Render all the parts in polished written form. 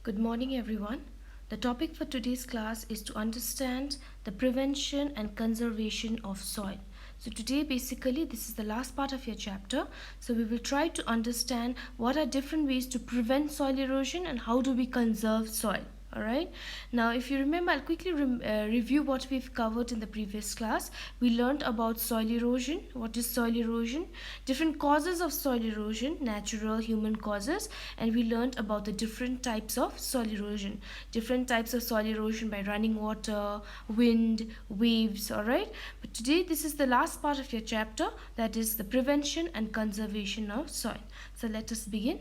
Good morning, everyone. The topic for today's class is to understand the prevention and conservation of soil. So, today basically, this is the last part of your chapter. So, we will try to understand what are different ways to prevent soil erosion and how do we conserve soil. Alright, now if you remember, I'll quickly review what we've covered in the previous class. We learned about soil erosion. What is soil erosion? Different causes of soil erosion, natural, human causes, and we learned about the different types of soil erosion. Different types of soil erosion by running water, wind, waves. Alright, but today this is the last part of your chapter, that is the prevention and conservation of soil. So let us begin.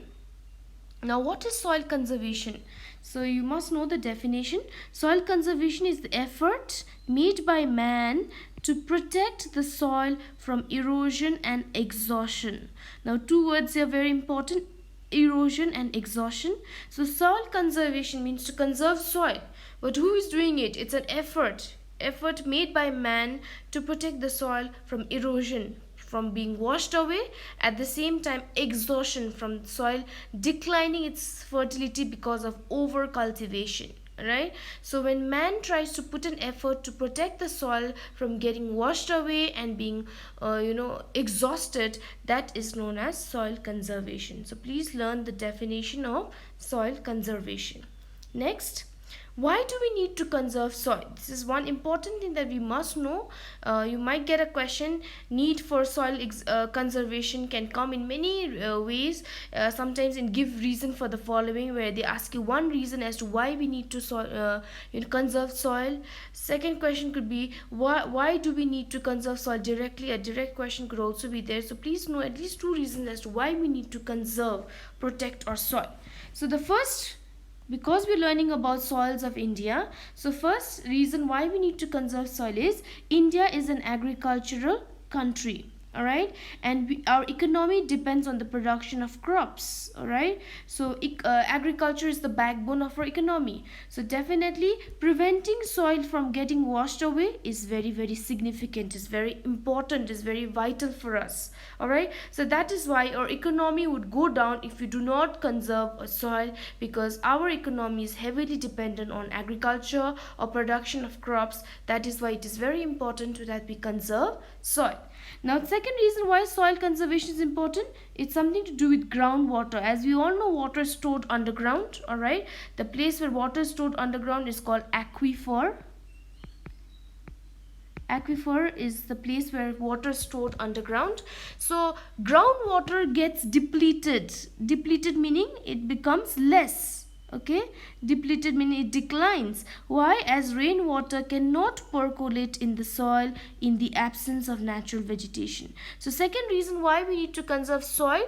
Now, what is soil conservation? So, you must know the definition. Soil conservation is the effort made by man to protect the soil from erosion and exhaustion. Now, two words here very important: erosion and exhaustion. So, soil conservation means to conserve soil. But who is doing it? It's an effort made by man to protect the soil from erosion, from being washed away, at the same time exhaustion, from soil declining its fertility because of over cultivation. Right, so when man tries to put an effort to protect the soil from getting washed away and being exhausted, that is known as soil conservation. So please learn the definition of soil conservation. Next, why do we need to conserve soil? This is one important thing that we must know. You might get a question. Need for soil conservation can come in many ways. Sometimes in give reason for the following, where they ask you one reason as to why we need to conserve soil. Second question could be why do we need to conserve soil directly? A direct question could also be there. So please know at least two reasons as to why we need to conserve, protect our soil. So the first, because we're learning about soils of India, so first reason why we need to conserve soil is India is an agricultural country. Alright, and our economy depends on the production of crops. Alright, so agriculture is the backbone of our economy. So definitely preventing soil from getting washed away is very, very significant, is very important, is very vital for us. Alright, so that is why our economy would go down if we do not conserve a soil, because our economy is heavily dependent on agriculture or production of crops. That is why it is very important that we conserve soil. Now, the second reason why soil conservation is important, it's something to do with groundwater. As we all know, water is stored underground. Alright, the place where water is stored underground is called aquifer. Aquifer is the place where water is stored underground. So groundwater gets depleted meaning it becomes less. Okay, depleted meaning it declines. Why? As rainwater cannot percolate in the soil in the absence of natural vegetation. So second reason why we need to conserve soil,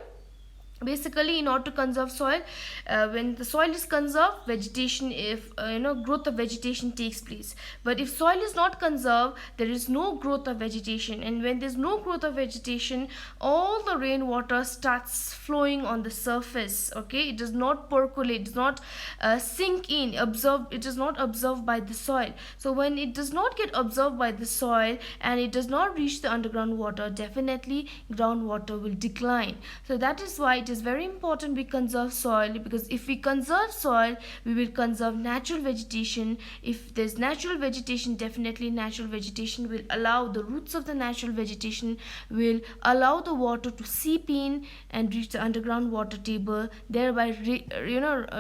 basically in order to conserve soil, when the soil is conserved, vegetation, if growth of vegetation takes place. But if soil is not conserved, there is no growth of vegetation, and when there's no growth of vegetation, all the rainwater starts flowing on the surface. Okay, it does not percolate, it does not sink in, absorb, it is not absorbed by the soil. So when it does not get absorbed by the soil and it does not reach the underground water, definitely groundwater will decline. So that is why it is very important we conserve soil, because if we conserve soil, we will conserve natural vegetation. If there's natural vegetation, definitely natural vegetation will allow, the roots of the natural vegetation will allow the water to seep in and reach the underground water table, thereby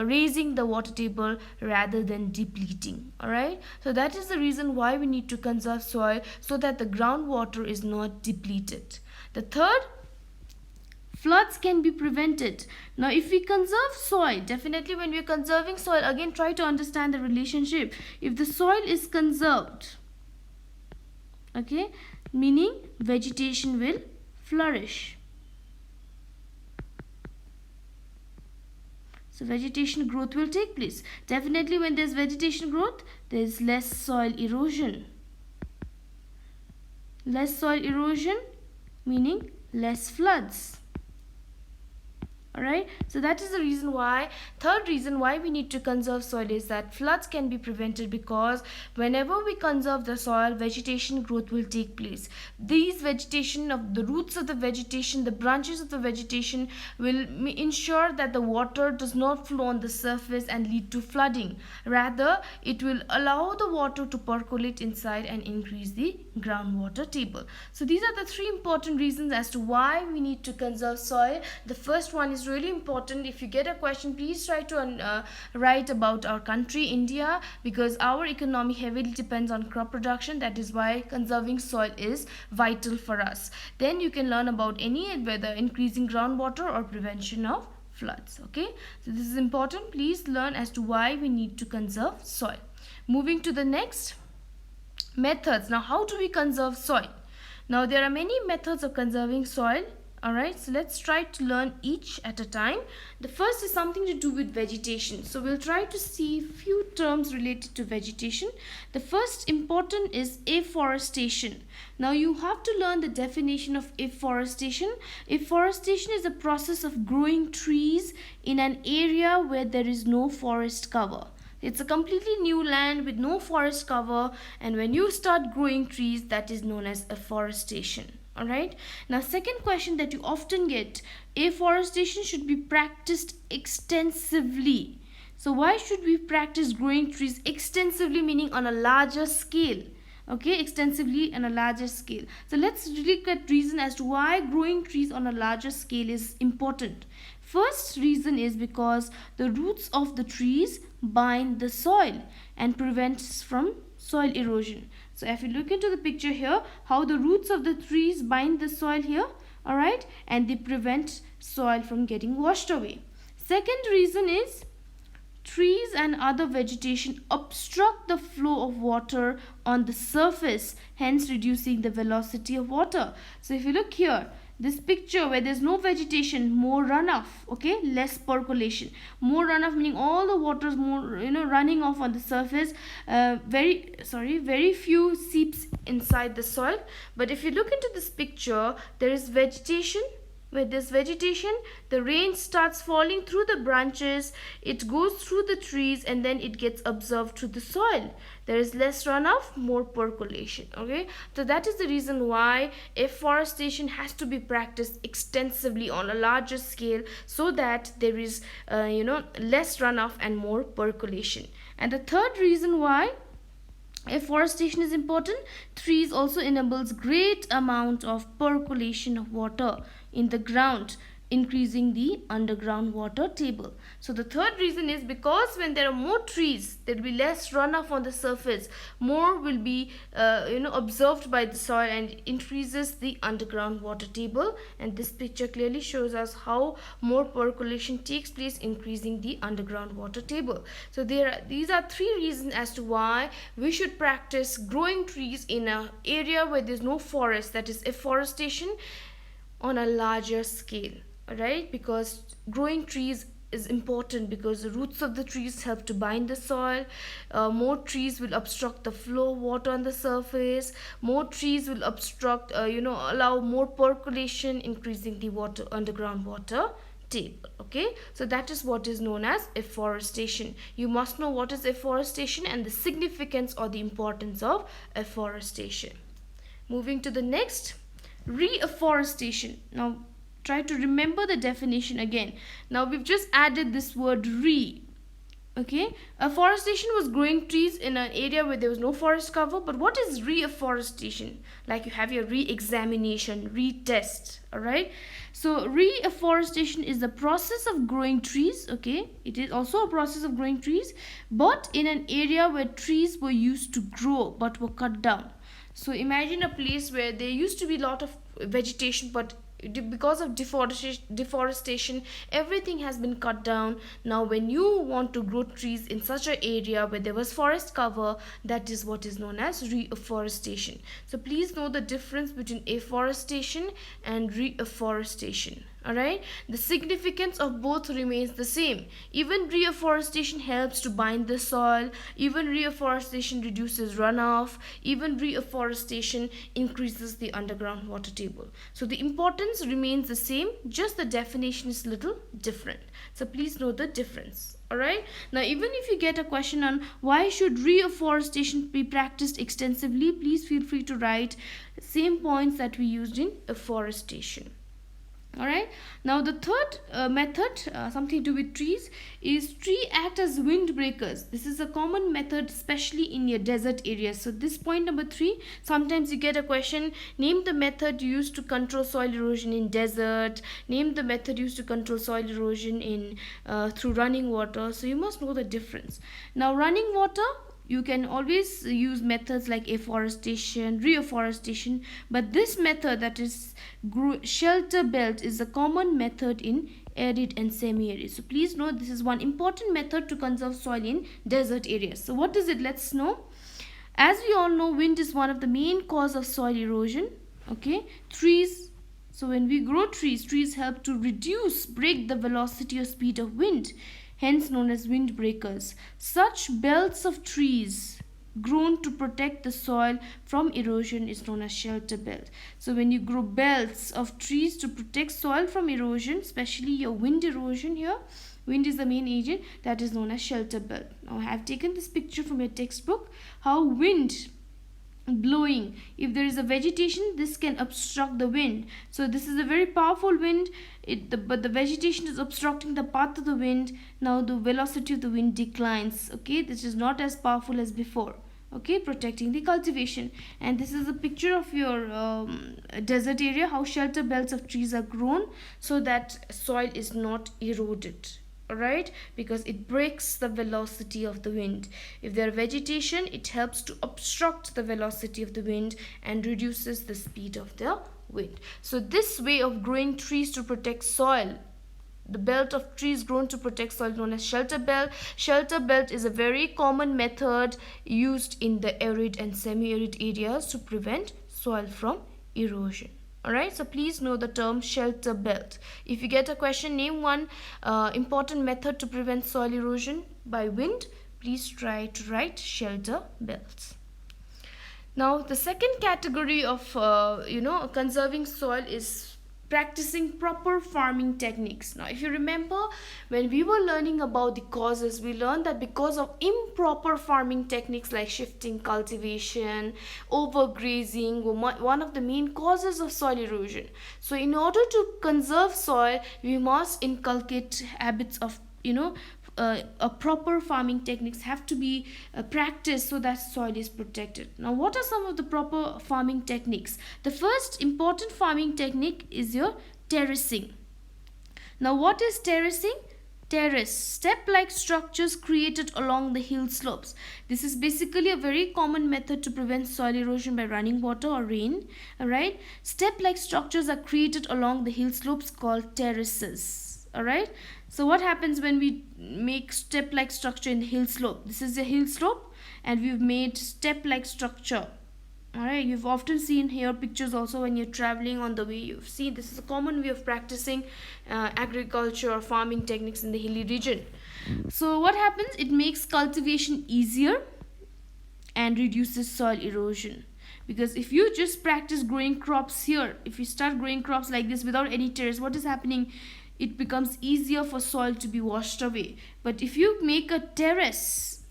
raising the water table rather than depleting. Alright, so that is the reason why we need to conserve soil, so that the groundwater is not depleted. The third, floods can be prevented. Now, if we conserve soil, definitely when we are conserving soil, again try to understand the relationship. If the soil is conserved, okay, meaning vegetation will flourish. So vegetation growth will take place. Definitely when there is vegetation growth, there is less soil erosion. Less soil erosion meaning less floods. Alright, so that is the reason why. Third reason why we need to conserve soil is that floods can be prevented, because whenever we conserve the soil, vegetation growth will take place. These vegetation of the roots of the vegetation, the branches of the vegetation will ensure that the water does not flow on the surface and lead to flooding. Rather, it will allow the water to percolate inside and increase the groundwater table. So these are the three important reasons as to why we need to conserve soil. The first one is really important. If you get a question, please try to write about our country, India, because our economy heavily depends on crop production. That is why conserving soil is vital for us. Then you can learn about any, whether increasing groundwater or prevention of floods. Okay, so this is important. Please learn as to why we need to conserve soil. Moving to the next, methods. Now, how do we conserve soil? Now, there are many methods of conserving soil. Alright, so let's try to learn each at a time. The first is something to do with vegetation. So we'll try to see few terms related to vegetation. The first important is afforestation. Now you have to learn the definition of afforestation. Afforestation is a process of growing trees in an area where there is no forest cover. It's a completely new land with no forest cover, and when you start growing trees, that is known as afforestation. Alright, now second question that you often get, afforestation should be practiced extensively. So why should we practice growing trees extensively, meaning on a larger scale? Okay, extensively on a larger scale. So let's look at reason as to why growing trees on a larger scale is important. First reason is because the roots of the trees bind the soil and prevents from soil erosion. So if you look into the picture here, how the roots of the trees bind the soil here, alright, and they prevent soil from getting washed away. Second reason is trees and other vegetation obstruct the flow of water on the surface, hence reducing the velocity of water. So if you look here, this picture where there's no vegetation, more runoff, okay, less percolation. More runoff meaning all the water is more, running off on the surface. Very few seeps inside the soil. But if you look into this picture, there is vegetation. With this vegetation, the rain starts falling through the branches, it goes through the trees, and then it gets absorbed to the soil. There is less runoff, more percolation. Okay, so that is the reason why afforestation has to be practiced extensively on a larger scale, so that there is less runoff and more percolation. And the third reason why afforestation is important, trees also enables great amount of percolation of water in the ground, increasing the underground water table. So the third reason is because when there are more trees, there will be less runoff on the surface, more will be absorbed by the soil and increases the underground water table. And this picture clearly shows us how more percolation takes place, increasing the underground water table. So these are three reasons as to why we should practice growing trees in an area where there is no forest, that is afforestation, on a larger scale. Alright, because growing trees is important because the roots of the trees help to bind the soil. More trees will obstruct the flow of water on the surface. More trees will obstruct, allow more percolation, increasing the underground water table. Okay, so that is what is known as afforestation. You must know what is afforestation and the significance or the importance of afforestation. Moving to the next, reforestation. Now try to remember the definition again. Now we've just added this word re. Okay, afforestation was growing trees in an area where there was no forest cover. But what is reforestation? Like you have your re-examination, retest. Alright, so reforestation is the process of growing trees. Okay, it is also a process of growing trees, but in an area where trees were used to grow but were cut down. So imagine a place where there used to be a lot of vegetation, but because of deforestation, everything has been cut down. Now when you want to grow trees in such an area where there was forest cover, that is what is known as reforestation. So please know the difference between afforestation and reforestation. Alright, the significance of both remains the same. Even reforestation helps to bind the soil, even reforestation reduces runoff, even reforestation increases the underground water table. So the importance remains the same, just the definition is little different. So please note the difference. Alright, now even if you get a question on why should reforestation be practiced extensively, please feel free to write same points that we used in afforestation. Alright, now the third method, something to do with trees, is tree act as windbreakers. This is a common method, especially in your desert areas. So this point number 3, sometimes you get a question, name the method used to control soil erosion in desert, name the method used to control soil erosion in through running water. So you must know the difference. Now running water, you can always use methods like afforestation, reforestation, but this method, that is shelter belt, is a common method in arid and semi-arid. So please note, this is one important method to conserve soil in desert areas. So what is it? Let's know. As we all know, wind is one of the main cause of soil erosion. Okay, trees. So when we grow trees, trees help to break the velocity or speed of wind, hence known as windbreakers. Such belts of trees grown to protect the soil from erosion is known as shelter belt. So when you grow belts of trees to protect soil from erosion, especially your wind erosion here, wind is the main agent, that is known as shelter belt. Now I have taken this picture from your textbook, how wind blowing, if there is a vegetation, this can obstruct the wind. So this is a very powerful wind, but the vegetation is obstructing the path of the wind. Now the velocity of the wind declines. Okay, this is not as powerful as before. Okay, protecting the cultivation. And this is a picture of your desert area, how shelter belts of trees are grown so that soil is not eroded. Alright, because it breaks the velocity of the wind. If there is vegetation, it helps to obstruct the velocity of the wind and reduces the speed of the wind. So this way of growing trees to protect soil, the belt of trees grown to protect soil, known as shelter belt. Shelter belt is a very common method used in the arid and semi-arid areas to prevent soil from erosion. Alright, so please know the term shelter belt. If you get a question, name one important method to prevent soil erosion by wind, please try to write shelter belts. Now the second category of conserving soil is practicing proper farming techniques. Now if you remember, when we were learning about the causes, we learned that because of improper farming techniques like shifting cultivation, overgrazing were one of the main causes of soil erosion. So in order to conserve soil, we must inculcate habits of a proper farming techniques have to be practiced so that soil is protected. Now what are some of the proper farming techniques? The first important farming technique is your terracing. Now what is terracing? Terrace, step-like structures created along the hill slopes. This is basically a very common method to prevent soil erosion by running water or rain. Alright, step-like structures are created along the hill slopes called terraces. Alright, so what happens when we make step-like structure in the hill slope? This is a hill slope and we've made step-like structure. Alright, you've often seen here pictures also when you're traveling on the way. You've seen this is a common way of practicing agriculture or farming techniques in the hilly region. So what happens? It makes cultivation easier and reduces soil erosion. Because if you just practice growing crops here, if you start growing crops like this without any terrace, what is happening? It becomes easier for soil to be washed away. But if you make a terrace,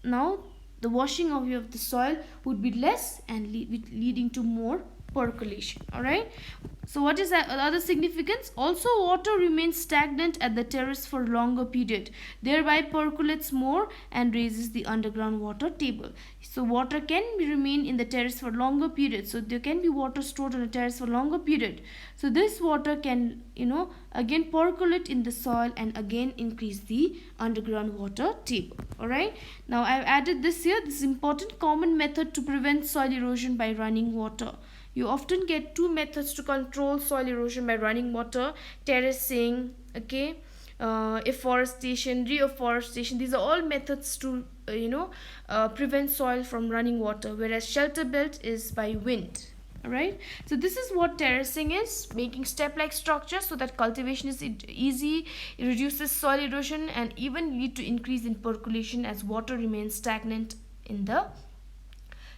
now the washing away of the soil would be less and leading to more percolation. Alright, so what is that other significance? Also, water remains stagnant at the terrace for a longer period, thereby percolates more and raises the underground water table. So water can remain in the terrace for longer periods, so there can be water stored on a terrace for longer period. So this water can again percolate in the soil and again increase the underground water table. Alright, now I've added this here. This is important common method to prevent soil erosion by running water. You often get two methods to control soil erosion by running water: terracing, okay, afforestation, reforestation. These are all methods to prevent soil from running water, whereas shelter belt is by wind. Alright, so this is what terracing is, making step-like structure so that cultivation is easy, it reduces soil erosion and even lead to increase in percolation as water remains stagnant in the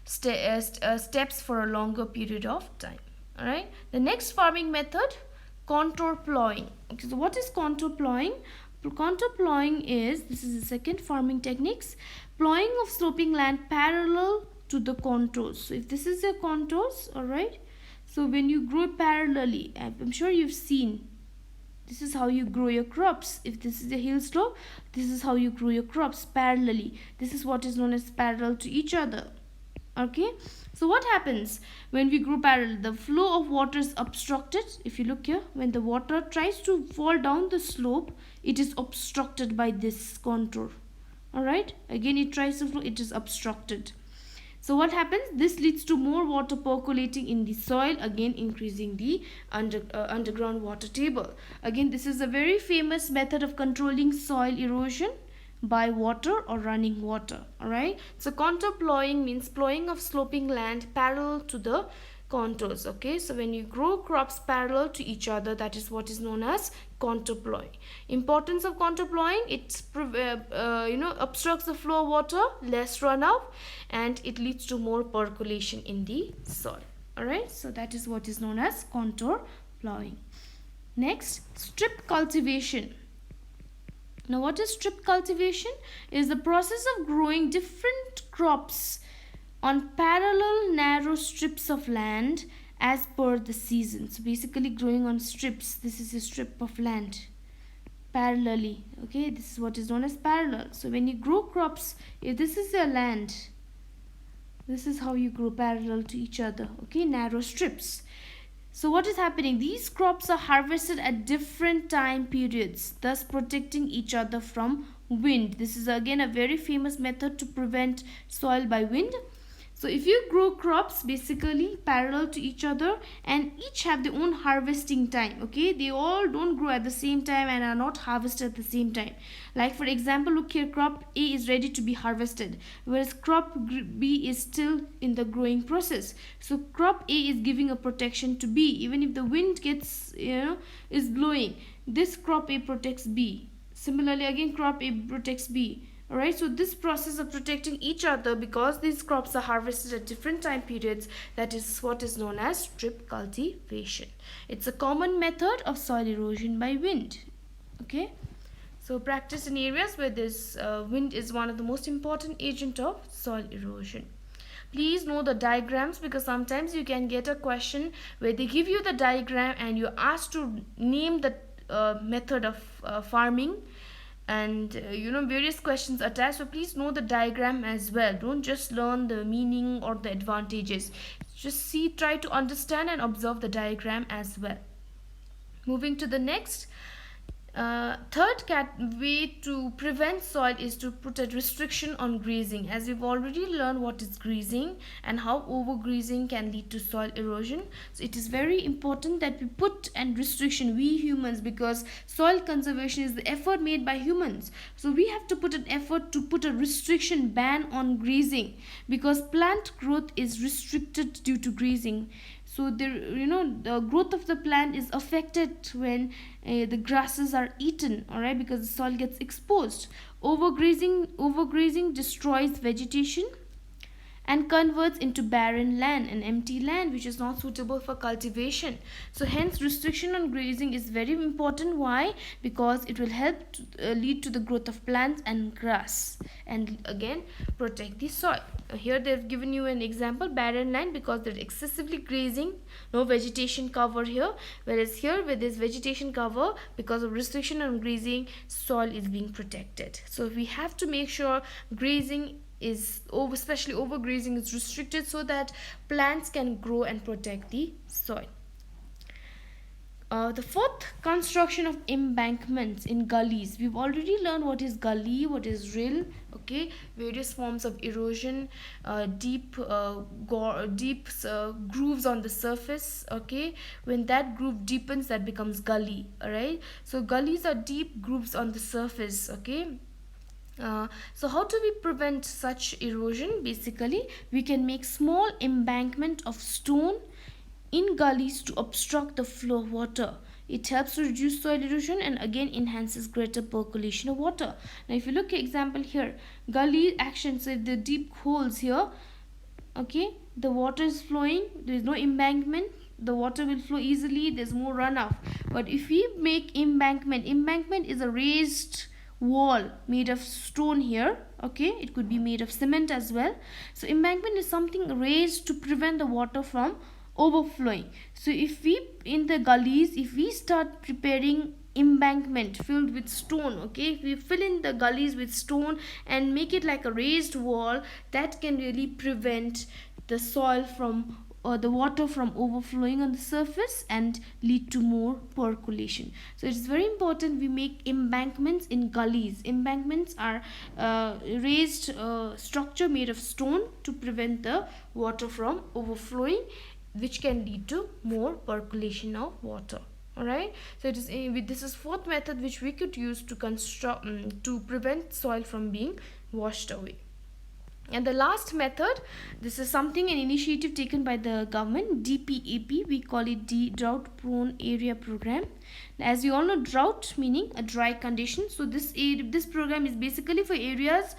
steps for a longer period of time. Alright, the next farming method, contour plowing. Okay, so what is contour plowing? Contour plowing is, this is the second farming techniques, plowing of sloping land parallel to the contours. So if this is your contours, all right, so when you grow parallelly, I'm sure you've seen, this is how you grow your crops. If this is a hill slope, this is how you grow your crops parallelly. This is what is known as parallel to each other. Okay, so what happens when we grow parallel? The flow of water is obstructed. If you look here, when the water tries to fall down the slope, it is obstructed by this contour. All right, again it tries to flow, it is obstructed. So what happens? This leads to more water percolating in the soil, again increasing the underground water table. Again, this is a very famous method of controlling soil erosion by water or running water. Alright, so contour plowing means plowing of sloping land parallel to the contours. Okay, so when you grow crops parallel to each other, that is what is known as contour plowing. Importance of contour plowing: it obstructs the flow of water, less runoff, and it leads to more percolation in the soil. Alright, so that is what is known as contour plowing. Next, strip cultivation. Now what is strip cultivation? It is the process of growing different crops on parallel narrow strips of land as per the season. So basically growing on strips. This is a strip of land parallelly. Okay, this is what is known as parallel. So when you grow crops, if this is your land, this is how you grow parallel to each other. Okay, narrow strips. So what is happening? These crops are harvested at different time periods, thus protecting each other from wind. This is again a very famous method to prevent soil by wind. So if you grow crops basically parallel to each other and each have their own harvesting time, okay, they all don't grow at the same time and are not harvested at the same time. Like for example, look here, crop A is ready to be harvested, whereas crop B is still in the growing process. So crop A is giving a protection to B. Even if the wind gets, is blowing, this crop A protects B. Similarly, again crop A protects B. Alright, so this process of protecting each other, because these crops are harvested at different time periods, that is what is known as strip cultivation. It's a common method of soil erosion by wind. Okay, so practice in areas where this wind is one of the most important agent of soil erosion. Please know the diagrams, because sometimes you can get a question where they give you the diagram and you're asked to name the method of farming, and various questions attached. So please know the diagram as well. Don't just learn the meaning or the advantages, just try to understand and observe the diagram as well. Moving to the next, third way to prevent soil is to put a restriction on grazing. As we've already learned what is grazing and how overgrazing can lead to soil erosion, so it is very important that we put a restriction, we humans, because soil conservation is the effort made by humans. So we have to put an effort to put a restriction, ban on grazing, because plant growth is restricted due to grazing. So the growth of the plant is affected when the grasses are eaten, all right, because the soil gets exposed. Overgrazing destroys vegetation and converts into barren land and empty land, which is not suitable for cultivation. So hence restriction on grazing is very important. Why? Because it will help to, lead to the growth of plants and grass, and again protect the soil. Here they've given you an example, barren land, because they're excessively grazing, no vegetation cover here, whereas here where there's vegetation cover, because of restriction on grazing, soil is being protected. So we have to make sure grazing is especially overgrazing is restricted, so that plants can grow and protect the soil. The fourth, construction of embankments in gullies. We've already learned what is gully, what is rill. Okay, various forms of erosion, deep grooves on the surface. Okay, when that groove deepens, that becomes gully. All right, so gullies are deep grooves on the surface. Okay. So how do we prevent such erosion? Basically, we can make small embankment of stone in gullies to obstruct the flow of water. It helps to reduce soil erosion and again enhances greater percolation of water. Now if you look at example here, gully actions, if the deep holes here, okay, the water is flowing, there is no embankment, the water will flow easily, there's more runoff. But if we make embankment is a raised wall made of stone here, okay, it could be made of cement as well. So embankment is something raised to prevent the water from overflowing. So if we, in the gullies, if we start preparing embankment filled with stone, okay, if we fill in the gullies with stone and make it like a raised wall, that can really prevent the soil from or the water from overflowing on the surface and lead to more percolation. So it's very important we make embankments in gullies. Embankments are raised structure made of stone to prevent the water from overflowing, which can lead to more percolation of water. All right, so it is this is fourth method which we could use to construct to prevent soil from being washed away. And the last method, this is something, an initiative taken by the government, DPAP, we call it the Drought Prone Area Program. As you all know, drought meaning a dry condition. So this program is basically for areas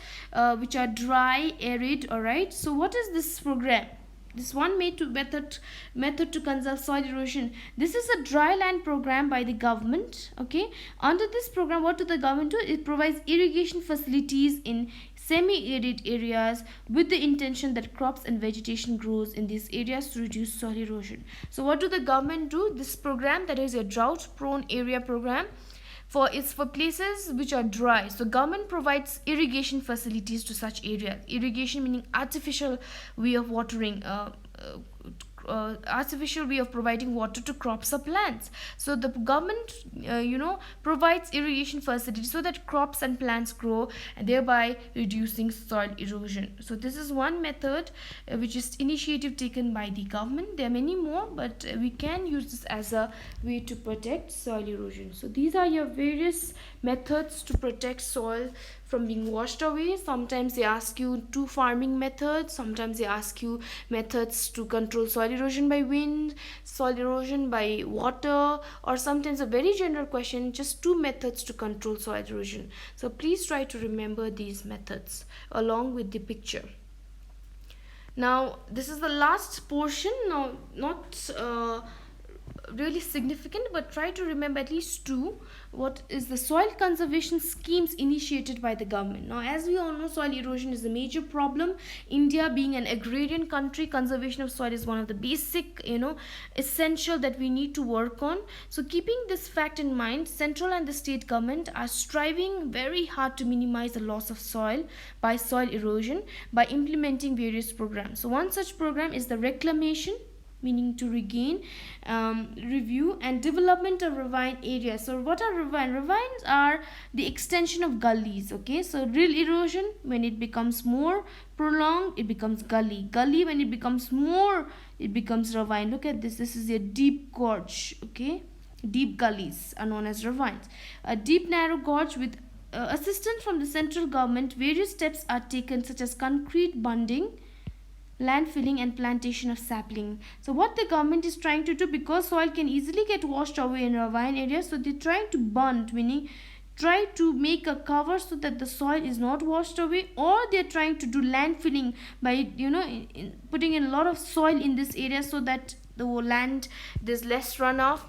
which are dry, arid. All right, so what is this program? This one method to conserve soil erosion. This is a dry land program by the government. Okay, under this program, what do the government do? It provides irrigation facilities in semi-arid areas with the intention that crops and vegetation grows in these areas to reduce soil erosion. So what do the government do? This program, that is a drought prone area program, it's for places which are dry. So government provides irrigation facilities to such areas. Irrigation meaning artificial way of watering, artificial way of providing water to crops or plants. So the government provides irrigation facilities so that crops and plants grow, and thereby reducing soil erosion. So this is one method which is initiative taken by the government. There are many more, but we can use this as a way to protect soil erosion. So these are your various methods to protect soil from being washed away. Sometimes they ask you 2 farming methods, sometimes they ask you methods to control soil erosion by wind, soil erosion by water, or sometimes a very general question, just 2 methods to control soil erosion. So please try to remember these methods along with the picture. Now this is the last portion. Now not really significant, but try to remember at least 2. What is the soil conservation schemes initiated by the government? Now as we all know, soil erosion is a major problem. India being an agrarian country, conservation of soil is one of the basic essential that we need to work on. So keeping this fact in mind, central and the state government are striving very hard to minimize the loss of soil by soil erosion by implementing various programs. So one such program is the reclamation, meaning to regain, review and development of ravine areas. So what are ravine? Ravines are the extension of gullies. Okay, so real erosion, when it becomes more prolonged, it becomes gully. Gully, when it becomes more, it becomes ravine. Look at this. This is a deep gorge. Okay, deep gullies are known as ravines. A deep narrow gorge with assistance from the central government, various steps are taken such as concrete bunding, land filling and plantation of sapling. So what the government is trying to do, because soil can easily get washed away in ravine areas, so they're trying to bund, meaning try to make a cover so that the soil is not washed away, or they're trying to do land filling by putting in a lot of soil in this area so that the land, there's less runoff,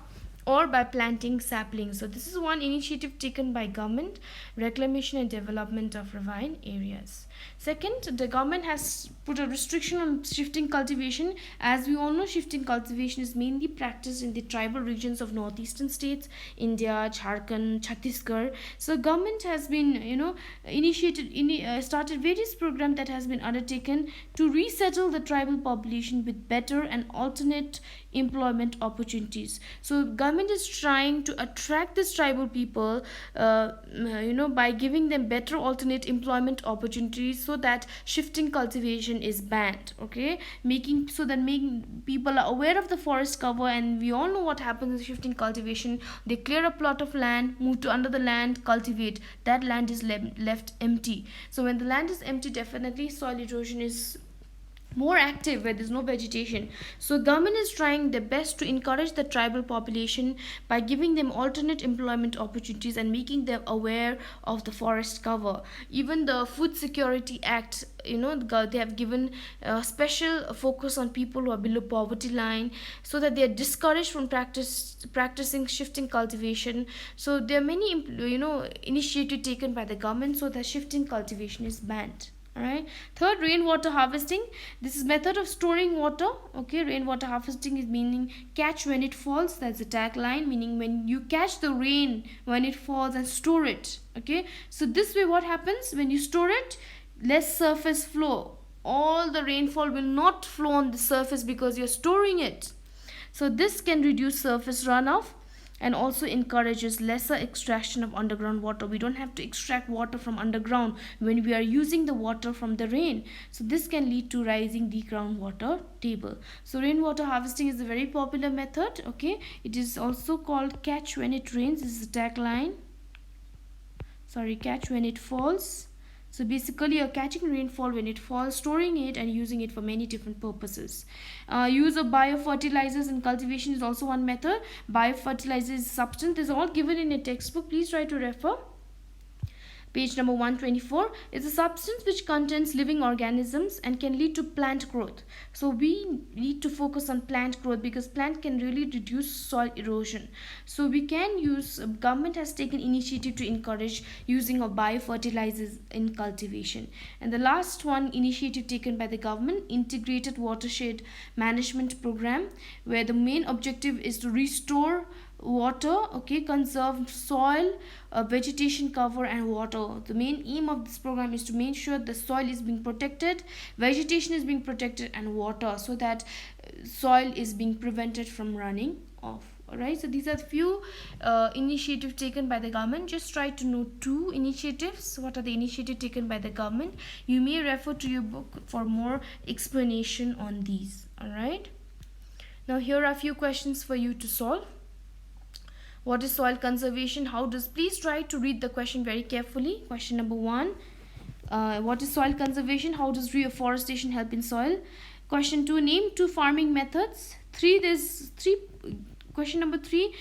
or by planting saplings. So this is one initiative taken by government, reclamation and development of ravine areas. Second, the government has put a restriction on shifting cultivation. As we all know, shifting cultivation is mainly practiced in the tribal regions of northeastern states, India, Jharkhand, Chhattisgarh. So government has been started various programs that has been undertaken to resettle the tribal population with better and alternate employment opportunities. So government is trying to attract these tribal people by giving them better alternate employment opportunities, so that shifting cultivation is banned. Okay, making people are aware of the forest cover, and we all know what happens in shifting cultivation. They clear a plot of land, move to another land, cultivate. That land is left empty. So when the land is empty, definitely soil erosion is more active where there's no vegetation. So government is trying their best to encourage the tribal population by giving them alternate employment opportunities and making them aware of the forest cover. Even the Food Security Act, they have given a special focus on people who are below poverty line, so that they are discouraged from practicing shifting cultivation. So there are many initiatives taken by the government so that shifting cultivation is banned. All right. Third, rainwater harvesting. This is method of storing water. Okay, rainwater harvesting is meaning catch when it falls. That's the tagline, meaning when you catch the rain when it falls and store it. Okay, so this way what happens when you store it, less surface flow. All the rainfall will not flow on the surface because you're storing it. So this can reduce surface runoff and also encourages lesser extraction of underground water. We don't have to extract water from underground when we are using the water from the rain. So this can lead to rising the groundwater table. So rainwater harvesting is a very popular method. Okay, it is also called catch when it rains. This is the tagline. Sorry, catch when it falls. So basically you're catching rainfall when it falls, storing it and using it for many different purposes. Use of biofertilizers in cultivation is also one method. Biofertilizers is substance. This is all given in a textbook. Please try to refer. Page number 124 is a substance which contains living organisms and can lead to plant growth. So we need to focus on plant growth because plant can really reduce soil erosion. So we can use, government has taken initiative to encourage using of biofertilizers in cultivation. And the last one initiative taken by the government, integrated watershed management program, where the main objective is to restore water, okay, conserve soil, vegetation cover and water. The main aim of this program is to make sure the soil is being protected, vegetation is being protected and water, so that soil is being prevented from running off. Alright, so these are few initiatives taken by the government. Just try to know two initiatives. What are the initiatives taken by the government? You may refer to your book for more explanation on these. Alright, now here are a few questions for you to solve. What is soil conservation? Please try to read the question very carefully. Question number 1. What is soil conservation? How does reforestation help in soil? Question 2. Name 2 farming methods. Question number 3.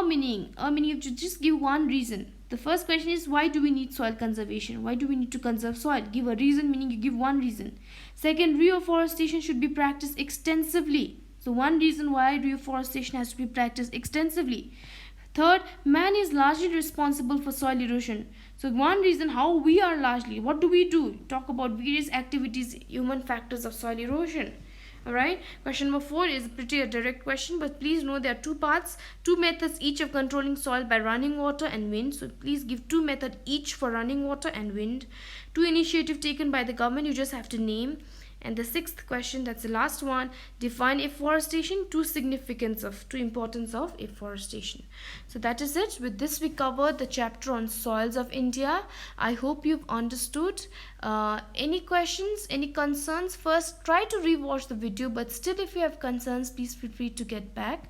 Meaning you have to just give one reason. The first question is, why do we need soil conservation? Why do we need to conserve soil? Give a reason, meaning you give one reason. Second, reforestation should be practiced extensively. So one reason why reforestation has to be practiced extensively. Third, man is largely responsible for soil erosion. So one reason how we are largely, what do we do? Talk about various activities, human factors of soil erosion. Alright, question number 4 is pretty a direct question, but please know there are 2 parts, 2 methods each of controlling soil by running water and wind. So please give 2 methods each for running water and wind. 2 initiatives taken by the government, you just have to name. And the 6th question, that's the last one, define afforestation, 2 importance of afforestation. So that is it. With this we covered the chapter on soils of India. I hope you've understood. Any questions, any concerns? First, try to rewatch the video, but still if you have concerns, please feel free to get back.